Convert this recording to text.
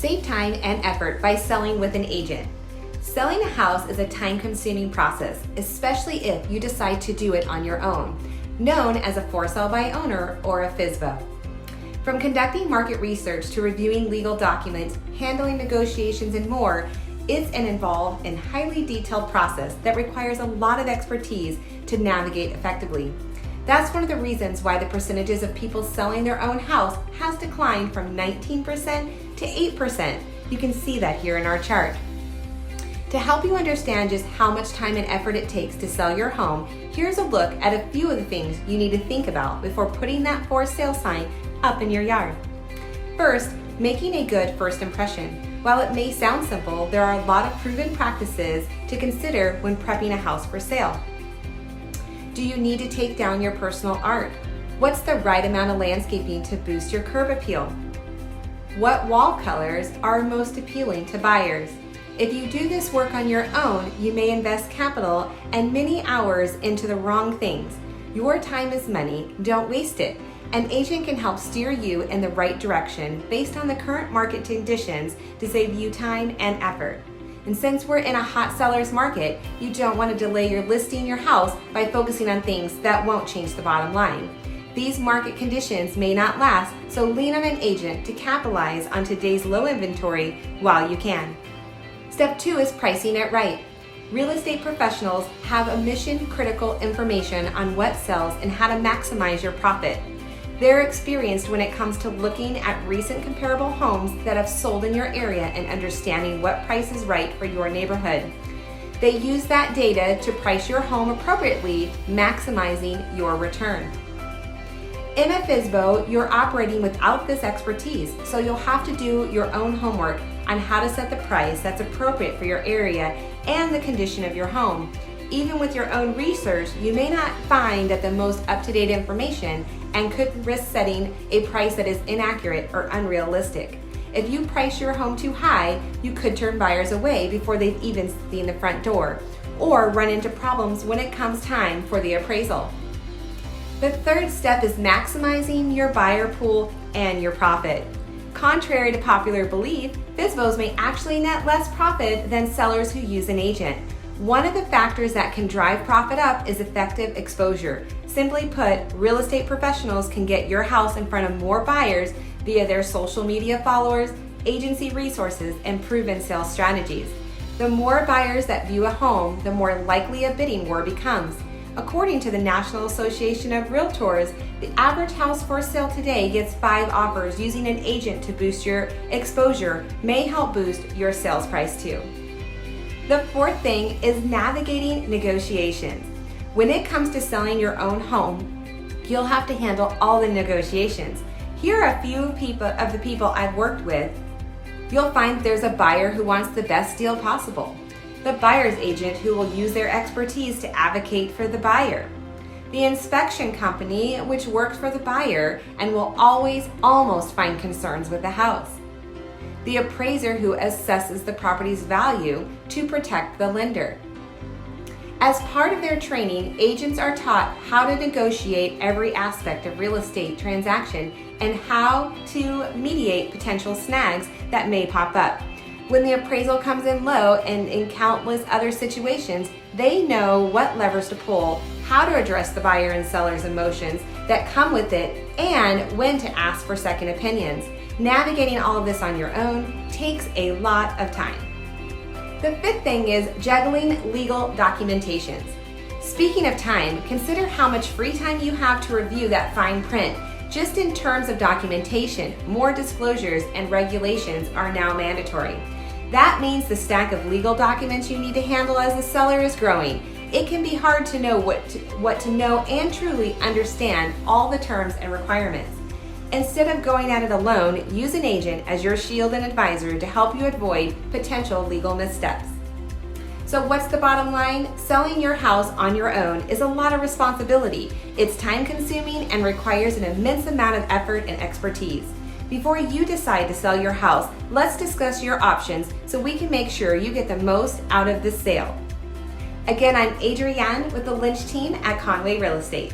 Save time and effort by selling with an agent. Selling a house is a time-consuming process, especially if you decide to do it on your own, known as a for sale by owner or a FSBO. From conducting market research to reviewing legal documents, handling negotiations, and more, it's an involved and highly detailed process that requires a lot of expertise to navigate effectively. That's one of the reasons why the percentages of people selling their own house has declined from 19% to 8%. You can see that here in our chart. To help you understand just how much time and effort it takes to sell your home, here's a look at a few of the things you need to think about before putting that for sale sign up in your yard. First, making a good first impression. While it may sound simple, there are a lot of proven practices to consider when prepping a house for sale. Do you need to take down your personal art? What's the right amount of landscaping to boost your curb appeal? What wall colors are most appealing to buyers? If you do this work on your own, you may invest capital and many hours into the wrong things. Your time is money, don't waste it. An agent can help steer you in the right direction based on the current market conditions to save you time and effort. And since we're in a hot seller's market, you don't want to delay your listing your house by focusing on things that won't change the bottom line. These market conditions may not last, so lean on an agent to capitalize on today's low inventory while you can. Step 2 is pricing it right. Real estate professionals have a mission-critical information on what sells and how to maximize your profit. They're experienced when it comes to looking at recent comparable homes that have sold in your area and understanding what price is right for your neighborhood. They use that data to price your home appropriately, maximizing your return. In a FSBO, you're operating without this expertise, so you'll have to do your own homework on how to set the price that's appropriate for your area and the condition of your home. Even with your own research, you may not find that the most up-to-date information and could risk setting a price that is inaccurate or unrealistic. If you price your home too high, you could turn buyers away before they've even seen the front door, or run into problems when it comes time for the appraisal. The third step is maximizing your buyer pool and your profit. Contrary to popular belief, FSBOs may actually net less profit than sellers who use an agent. One of the factors that can drive profit up is effective exposure. Simply put, real estate professionals can get your house in front of more buyers via their social media followers, agency resources, and proven sales strategies. The more buyers that view a home, the more likely a bidding war becomes. According to the National Association of Realtors, the average house for sale today gets 5 offers. Using an agent to boost your exposure may help boost your sales price too. The fourth thing is navigating negotiations. When it comes to selling your own home, you'll have to handle all the negotiations. Here are a few of the people I've worked with. You'll find there's a buyer who wants the best deal possible, the buyer's agent who will use their expertise to advocate for the buyer, the inspection company which works for the buyer and will always almost find concerns with the house, the appraiser who assesses the property's value to protect the lender. As part of their training, agents are taught how to negotiate every aspect of real estate transaction and how to mediate potential snags that may pop up. When the appraisal comes in low and in countless other situations, they know what levers to pull, how to address the buyer and seller's emotions that come with it, and when to ask for second opinions. Navigating all of this on your own takes a lot of time. The fifth thing is juggling legal documentations. Speaking of time, consider how much free time you have to review that fine print. Just in terms of documentation, more disclosures and regulations are now mandatory. That means the stack of legal documents you need to handle as a seller is growing. It can be hard to know what to know and truly understand all the terms and requirements. Instead of going at it alone, use an agent as your shield and advisor to help you avoid potential legal missteps. So what's the bottom line? Selling your house on your own is a lot of responsibility. It's time consuming and requires an immense amount of effort and expertise. Before you decide to sell your house, let's discuss your options so we can make sure you get the most out of this sale. Again, I'm Adrienne with the Lynch team at Conway Real Estate.